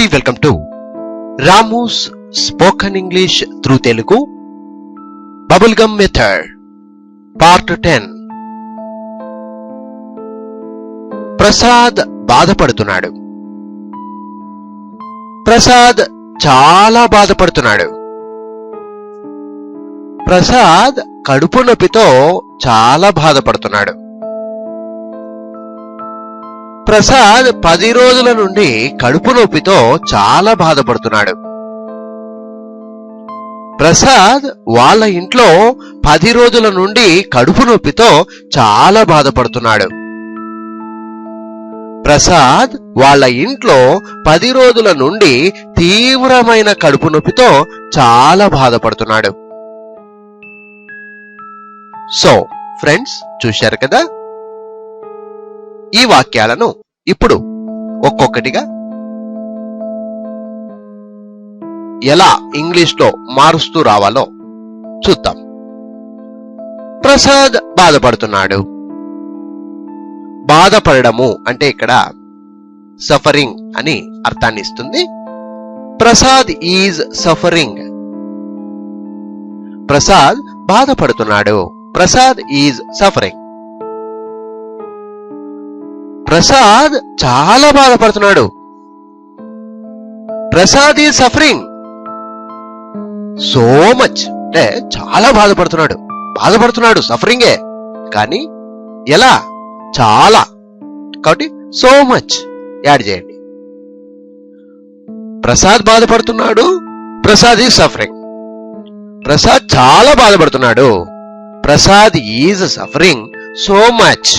Hearty welcome to Ramu's Spoken English through Telugu Bubblegum Method Part 10. Prasad బాధపడుతున్నాడు. ప్రసాద్ చాలా బాధపడుతున్నాడు. ప్రసాద్ కడుపు నొప్పితో చాలా బాధపడుతున్నాడు. ప్రసాద్ 10 రోజుల నుండి కడుపు నొప్పితో చాలా బాధపడుతున్నాడు. ప్రసాద్ వాళ్ళ ఇంట్లో 10 రోజుల నుండి కడుపు నొప్పితో చాలా బాధపడుతున్నాడు. ప్రసాద్ వాళ్ళ ఇంట్లో 10 రోజుల నుండి తీవ్రమైన కడుపు నొప్పితో చాలా బాధపడుతున్నాడు. సో ఫ్రెండ్స్, చూశారు కదా, ఈ వాక్యాలను ఇప్పుడు ఒక్కొక్కటిగా ఎలా ఇంగ్లీష్లో మారుస్తూ రావాలో చూద్దాం. ప్రసాద్ బాధపడుతున్నాడు. బాధపడము అంటే ఇక్కడ సఫరింగ్ అని అర్థాన్ని ఇస్తుంది. Prasad is suffering. ప్రసాద్ బాధపడుతున్నాడు. Prasad is suffering. ప్రసాద్ చాలా బాధపడుతున్నాడు. Prasad is suffering so much అంటే చాలా బాధపడుతున్నాడు సఫరింగే, కానీ ఎలా? చాలా, కాబట్టి సో మచ్ యాడ్ చేయండి. ప్రసాద్ బాధపడుతున్నాడు. Prasad is suffering. ప్రసాద్ చాలా బాధపడుతున్నాడు. Prasad is suffering so much.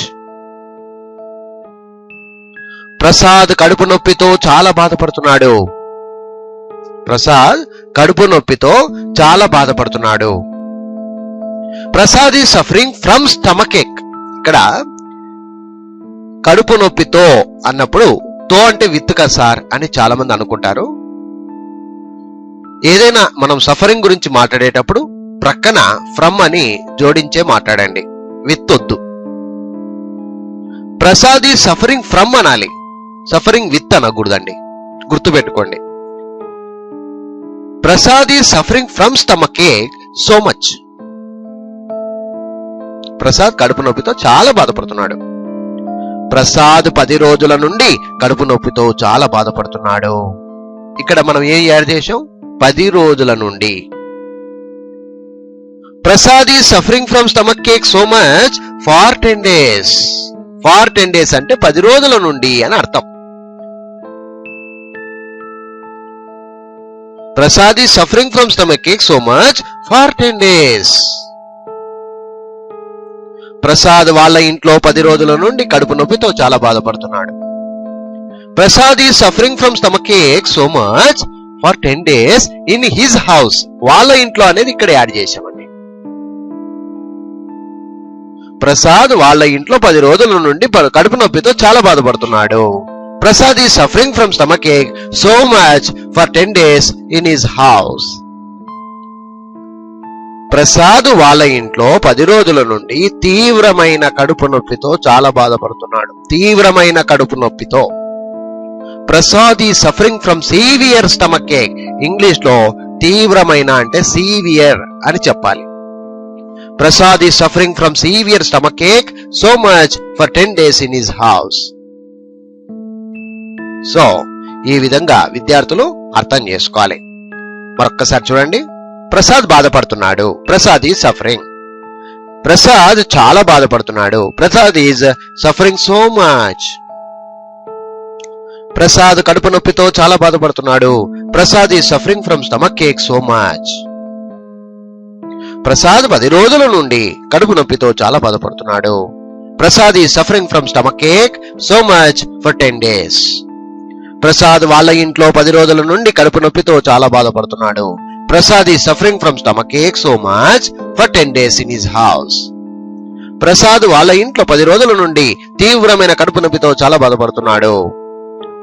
Prasad కడుపు నొప్పితో చాలా బాధపడుతున్నాడు. ప్రసాద్ కడుపు నొప్పితో చాలా బాధపడుతున్నాడు. Prasad is suffering from stomach ache. ఇక్కడ కడుపు నొప్పితో అన్నప్పుడు తో అంటే విత్ కదా సార్ అని చాలా మంది అనుకుంటారు. ఏదైనా మనం సఫరింగ్ గురించి మాట్లాడేటప్పుడు ప్రక్కన ఫ్రమ్ అని జోడించే మాట్లాడండి, విత్ వద్దు. ప్రసాద్ ఈజ్ సఫరింగ్ ఫ్రమ్ అనాలి, సఫరింగ్ విత్ అనకూడదండి, గుర్తుపెట్టుకోండి. Prasad is suffering from stomach ache so much. Prasad కడుపు నొప్పితో చాలా బాధపడుతున్నాడు. ప్రసాద్ 10 రోజుల నుండి కడుపు నొప్పితో చాలా బాధపడుతున్నాడు. ఇక్కడ మనం ఏం యాడ్ చేసాం? 10 రోజుల నుండి. Prasad is suffering from stomach ache so much for 10 days. For 10 days అంటే 10 రోజుల నుండి అని అర్థం. Prasad is suffering from stomach ache so much for 10 days. Prasad వాళ్ళ ఇంట్లో 10 రోజుల నుండి కడుపు నొప్పితో చాలా బాధపడుతున్నాడు. Prasad is suffering from stomach ache so much for 10 days in his house. వాళ్ళ ఇంట్లో అనేది ఇక్కడ యాడ్ చేశామండి. ప్రసాద్ వాళ్ళ ఇంట్లో 10 రోజుల నుండి కడుపు నొప్పితో చాలా బాధపడుతున్నాడు. Prasad is suffering from stomach ache so much for 10 days in his house. Prasad వాళ్ళ ఇంట్లో 10 రోజుల నుండి తీవ్రమైన కడుపు నొప్పితో చాలా బాధపడుతున్నాడు. తీవ్రమైన కడుపు నొప్పితో. Prasad is suffering from severe stomach ache. English లో తీవ్రమైన అంటే సీవియర్ అని చెప్పాలి. Prasad is suffering from severe stomach ache so much for 10 days in his house. So ఈ విధంగా విద్యార్థులు అర్థం చేసుకోవాలి. మరొక్కసారి చూడండి. ప్రసాద్ బాధపడుతున్నాడు. Prasad is suffering. ప్రసాద్ చాలా బాధపడుతున్నాడు. Prasad is suffering so much. Prasad కడుపు నొప్పితో చాలా బాధపడుతున్నాడు. Prasad is suffering from stomach ache so much. Prasad 10 రోజుల నుండి కడుపు నొప్పితో చాలా బాధపడుతున్నాడు. Prasad is suffering from stomach ache so much for 10 days. Prasad వాళ్ళ ఇంట్లో 10 రోజుల నుండి కడుపు నొప్పితో చాలా బాధపడుతున్నాడు. Prasad is suffering from stomach ache so much for 10 days in his house. Prasad వాళ్ళ ఇంట్లో 10 రోజుల నుండి తీవ్రమైన కడుపు నొప్పితో చాలా బాధపడుతున్నాడు.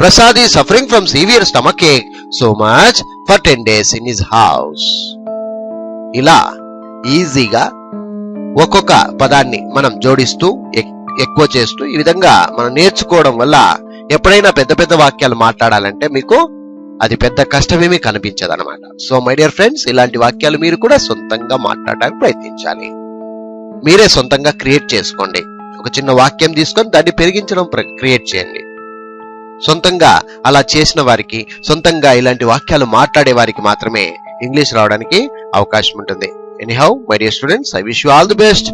Prasad is suffering from severe stomach ache so much for 10 days in his house. ఇలా ఈజీగా ఒక్కొక్క పదాన్ని మనం జోడిస్తూ ఎక్కువ చేస్తూ ఈ విధంగా మనం నేర్చుకోవడం వల్ల ఎప్పుడైనా పెద్ద పెద్ద వాక్యాలు మాట్లాడాలంటే మీకు అది పెద్ద కష్టమేమీ కనిపించదన్నమాట. సో మై డియర్ ఫ్రెండ్స్, ఇలాంటి వాక్యాలు మీరు కూడా సొంతంగా మాట్లాడడానికి ప్రయత్నించాలి. మీరే సొంతంగా క్రియేట్ చేసుకోండి. ఒక చిన్న వాక్యం తీసుకొని దాన్ని పెరిగించడం క్రియేట్ చేయండి. సొంతంగా అలా చేసిన వారికి, సొంతంగా ఇలాంటి వాక్యాలు మాట్లాడే వారికి మాత్రమే ఇంగ్లీష్ రావడానికి అవకాశం ఉంటుంది. Anyhow my dear students, I wish you all the best.